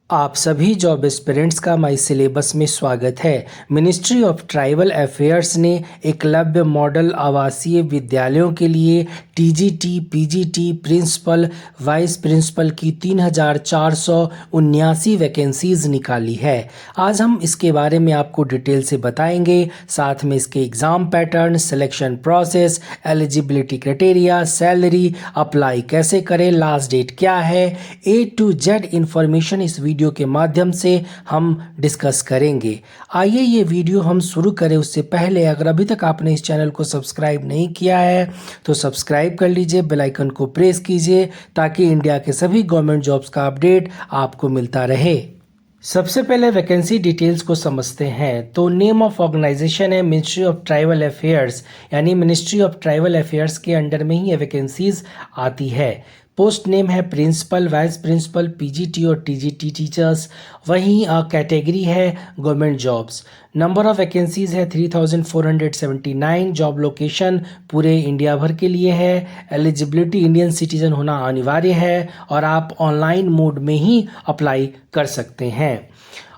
आप सभी job aspirants का माई सिलेबस में स्वागत है। मिनिस्ट्री ऑफ ट्राइबल अफेयर्स ने एकलव्य मॉडल आवासीय विद्यालयों के लिए TGT, PGT, principal, vice principal की 3,479 वैकेंसीज निकाली है। आज हम इसके बारे में आपको डिटेल से बताएंगे, साथ में इसके exam pattern, selection process, eligibility criteria, salary, apply कैसे करें, लास्ट डेट क्या है, A to Z इंफॉर्मेशन इस वीडियो के माध्यम से हम डिस्कस करेंगे। आइए ये वीडियो हम शुरू करें उससे पहले अगर अभी तक आपने इस चैनल को सब्सक्राइब नहीं किया है तो सब्सक्राइब कर लीजिए, बेल आइकन को प्रेस कीजिए ताकि इंडिया के सभी गवर्नमेंट जॉब्स का अपडेट आपको मिलता रहे। सबसे पहले वैकेंसी डिटेल्स को समझते हैं। तो नेम ऑफ ऑर्गेनाइजेशन है मिनिस्ट्री ऑफ ट्राइबल अफेयर्स, यानी मिनिस्ट्री ऑफ ट्राइबल अफेयर्स के अंडर में ही ये वैकेंसीज आती है। पोस्ट नेम है प्रिंसिपल, वाइस प्रिंसिपल, पीजीटी और टीजीटी टीचर्स। वहीं कैटेगरी है government jobs. Number of vacancies है 3,479। जॉब लोकेशन पूरे इंडिया भर के लिए है। एलिजिबिलिटी इंडियन सिटीजन होना अनिवार्य है और आप ऑनलाइन मोड में ही अप्लाई कर सकते हैं।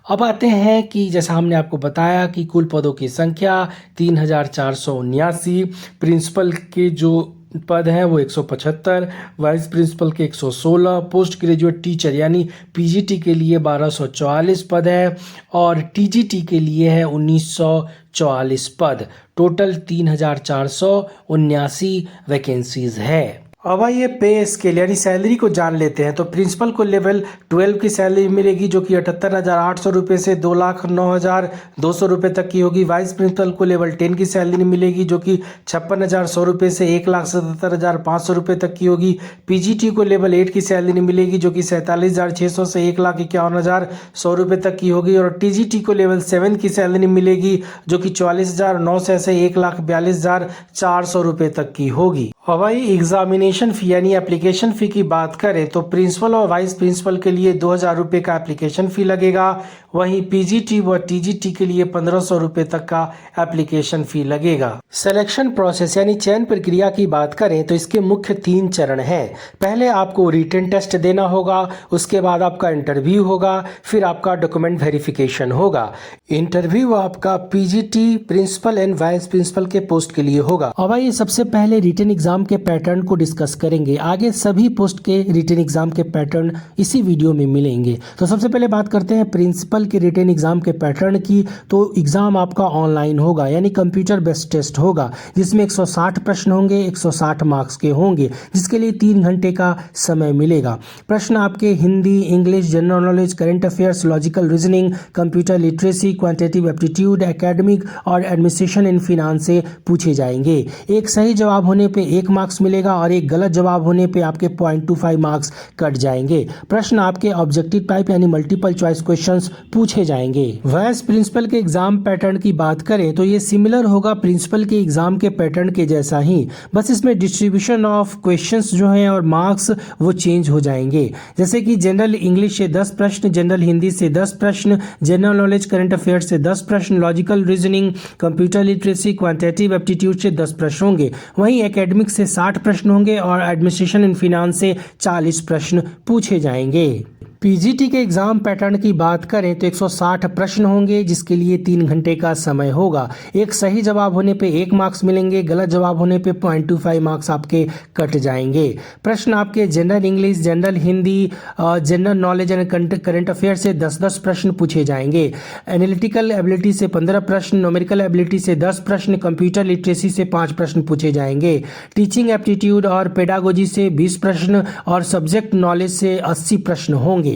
अब आते हैं कि जैसा हमने आपको बताया कि कुल पदों की संख्या 3,479, प्रिंसिपल के जो पद हैं वो 175, वाइस प्रिंसिपल के 116, पोस्ट ग्रेजुएट टीचर यानी पीजीटी के लिए 1244 पद है और टीजीटी के लिए है 1944 पद। टोटल 3,479 वैकेंसीज है। अब आइए पे स्केल यानी सैलरी को जान लेते हैं। तो प्रिंसिपल को लेवल 12 की सैलरी मिलेगी जो कि 78,800 रुपये से 2,09,200 रुपये तक की होगी। वाइस प्रिंसिपल को लेवल 10 की सैलरी मिलेगी जो कि 56,100 रुपये से 1,77,500 रुपये तक की होगी। पीजीटी को लेवल 8 की सैलरी मिलेगी जो कि 47,600 से 1,51,100 रुपये तक की होगी और टीजीटी को लेवल 7 की सैलरी मिलेगी जो कि 44,900 से 1,42,400 रुपये तक की होगी। और भाई एग्जामिनेशन फ़ी यानी एप्लीकेशन फ़ी की बात करें तो प्रिंसिपल और वाइस प्रिंसिपल के लिए 2,000 रुपये का एप्लीकेशन फ़ी लगेगा। वहीं पीजीटी व टीजीटी के लिए 1,500 रुपये तक का एप्लीकेशन फ़ी लगेगा। सिलेक्शन प्रोसेस यानी चयन प्रक्रिया की बात करें तो इसके मुख्य 3 चरण हैं। पहले आपको रिटन टेस्ट देना होगा, उसके बाद आपका इंटरव्यू होगा, फिर आपका डॉक्यूमेंट वेरिफिकेशन होगा। इंटरव्यू आपका PGT, principal and vice principal के पोस्ट के लिए होगा। अब आइए सबसे पहले रिटन एग्जाम के पैटर्न को डिस्कस करेंगे। आगे सभी पोस्ट के रिटन एग्जाम के पैटर्न इसी वीडियो में मिलेंगे। तो सबसे पहले बात करते हैं प्रिंसिपल के रिटन एग्जाम के पैटर्न की। तो एग्जाम आपका ऑनलाइन होगा यानी कंप्यूटर बेस्ड टेस्ट होगा जिसमें 160 प्रश्न होंगे, 160 मार्क्स के होंगे, जिसके लिए 3 घंटे का समय मिलेगा। प्रश्न आपके Hindi, English, general knowledge, current affairs, logical reasoning, computer literacy, quantitative aptitude, academic और एडमिनिस्ट्रेशन इन फिनांस से पूछे जाएंगे। एक सही जवाब होने पे 1 मार्क्स मिलेगा और एक गलत जवाब होने पे आपके 0.25 मार्क्स कट जाएंगे। प्रश्न आपके ऑब्जेक्टिव टाइप यानी मल्टीपल चॉइस क्वेश्चंस पूछे जाएंगे। वाइस प्रिंसिपल के एग्जाम पैटर्न की बात करें तो ये सिमिलर होगा प्रिंसिपल के एग्जाम के पैटर्न के जैसा ही, बस इसमें डिस्ट्रीब्यूशन ऑफ क्वेश्चंस जो हैं और मार्क्स वो चेंज हो जाएंगे। जैसे कि जनरल इंग्लिश से 10 प्रश्न, जनरल हिंदी से 10 प्रश्न, जनरल नॉलेज करंट अफेयर से 10 प्रश्न, logical reasoning, computer literacy, quantitative aptitude से 10 प्रश्न होंगे। वहीं एकेडमिक से 60 प्रश्न होंगे और एडमिनिस्ट्रेशन इन फिनांस से 40 प्रश्न पूछे जाएंगे। पीजीटी के एग्जाम पैटर्न की बात करें तो 160 प्रश्न होंगे जिसके लिए 3 घंटे का समय होगा। एक सही जवाब होने पे 1 मार्क्स मिलेंगे, गलत जवाब होने पे 0.25 मार्क्स आपके कट जाएंगे। प्रश्न आपके general English, general Hindi, general knowledge and current affair से 10-10 प्रश्न पूछे जाएंगे। एनालिटिकल एबिलिटी से 15 प्रश्न, न्यूमेरिकल एबिलिटी से 10 प्रश्न, कंप्यूटर लिटरेसी से 5 प्रश्न पूछे जाएंगे। टीचिंग एप्टीट्यूड और पेडागोजी से 20 प्रश्न और सब्जेक्ट नॉलेज से 80 प्रश्न होंगे।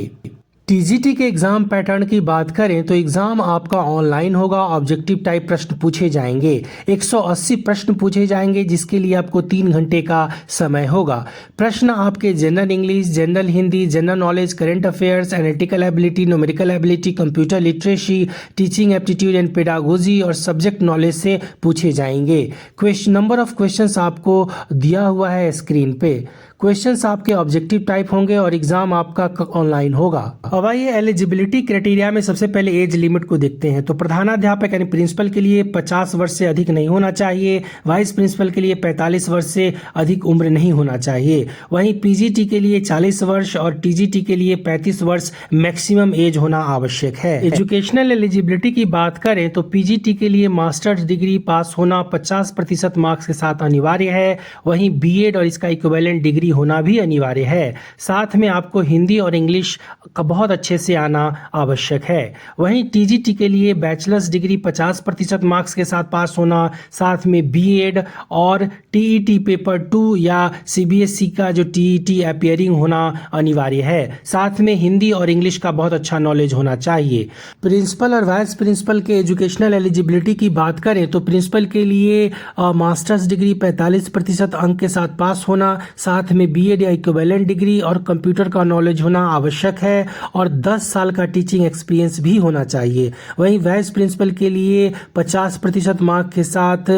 टीजीटी के एग्जाम पैटर्न की बात करें तो एग्जाम आपका ऑनलाइन होगा। ऑब्जेक्टिव टाइप प्रश्न पूछे जाएंगे, 180 प्रश्न पूछे जाएंगे जिसके लिए आपको 3 घंटे का समय होगा। प्रश्न आपके general English, general Hindi, general knowledge, current affairs, analytical ability, numerical ability, computer literacy, teaching aptitude and pedagogy और सब्जेक्ट नॉलेज से पूछे जाएंगे। नंबर ऑफ क्वेश्चंस आपको दिया हुआ है स्क्रीन पे। क्वेश्चंस आपके ऑब्जेक्टिव टाइप होंगे और एग्जाम आपका ऑनलाइन होगा। अब आइए एलिजिबिलिटी क्राइटेरिया में सबसे पहले एज लिमिट को देखते हैं। तो प्रधानाध्यापक यानी प्रिंसिपल के लिए 50 वर्ष से अधिक नहीं होना चाहिए। वाइस प्रिंसिपल के लिए 45 वर्ष से अधिक उम्र नहीं होना चाहिए। वहीं पीजीटी के लिए 40 वर्ष और टीजीटी के लिए 35 वर्ष मैक्सिमम एज होना आवश्यक है। एजुकेशनल एलिजिबिलिटी की बात करें तो पीजीटी के लिए मास्टर्स डिग्री पास होना 50% मार्क्स के साथ अनिवार्य है। वहीं बीएड और इसका इक्विवेलेंट डिग्री होना भी अनिवार्य है। साथ में आपको हिंदी और इंग्लिश का बहुत अच्छे से आना आवश्यक है। वहीं टीजीटी के लिए बैचलर्स डिग्री 50% मार्क्स के साथ पास होना, साथ में बीएड और टीईटी पेपर 2 या सीबीएसई का जो टीईटी अपीयरिंग होना अनिवार्य है। साथ में हिंदी और इंग्लिश का बहुत अच्छा नॉलेज होना चाहिए। प्रिंसिपल और वाइस प्रिंसिपल के एजुकेशनल एलिजिबिलिटी की बात करें तो प्रिंसिपल के लिए मास्टर्स डिग्री 45% अंक के साथ पास होना, साथ में बीएड या इक्विवेलेंट डिग्री और कंप्यूटर का नॉलेज होना आवश्यक है और 10 साल का टीचिंग एक्सपीरियंस भी होना चाहिए। वहीं वाइस प्रिंसिपल के लिए 50% मार्क के साथ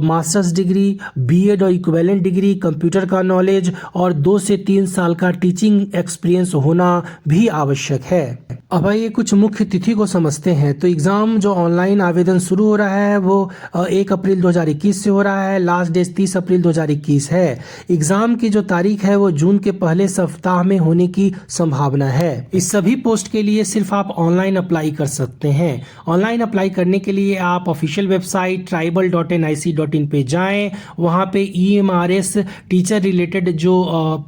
मास्टर्स डिग्री, बीएड और इक्विवेलेंट डिग्री, कंप्यूटर का नॉलेज और 2 से 3 साल का टीचिंग एक्सपीरियंस होना भी आवश्यक है। अब आइए कुछ मुख्य तिथि को समझते हैं। तो एग्ज़ाम जो ऑनलाइन आवेदन शुरू हो रहा है वो 1 अप्रैल 2021 से हो रहा है। लास्ट डेट 30 अप्रैल 2021 है। एग्ज़ाम की जो तारीख है वो जून के पहले सप्ताह में होने की संभावना है। इस सभी पोस्ट के लिए सिर्फ आप ऑनलाइन अप्लाई कर सकते हैं। ऑनलाइन अप्लाई करने के लिए आप ऑफिशियल वेबसाइट tribal.nic.in पे जाएं। वहाँ पे EMRS टीचर रिलेटेड जो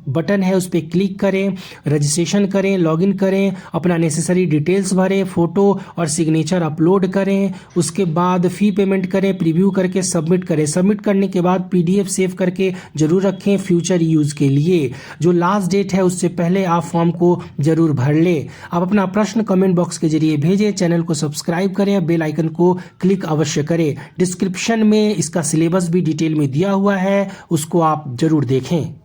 बटन है उस पर क्लिक करें, रजिस्ट्रेशन करें, लॉगिन करें, अपना नेसेसरी डिटेल्स भरें, फ़ोटो और सिग्नेचर अपलोड करें। उसके बाद फ़ी पेमेंट करें, प्रीव्यू करके सबमिट करें। सबमिट करने के बाद PDF सेव करके ज़रूर रखें फ्यूचर यूज़ के लिए। जो लास्ट डेट है उससे पहले आप फॉर्म को ज़रूर भर लें। आप अपना प्रश्न कमेंट बॉक्स के जरिए भेजें। चैनल को सब्सक्राइब करें, बेल आइकन को क्लिक अवश्य करें। डिस्क्रिप्शन में इसका सिलेबस भी डिटेल में दिया हुआ है, उसको आप ज़रूर देखें।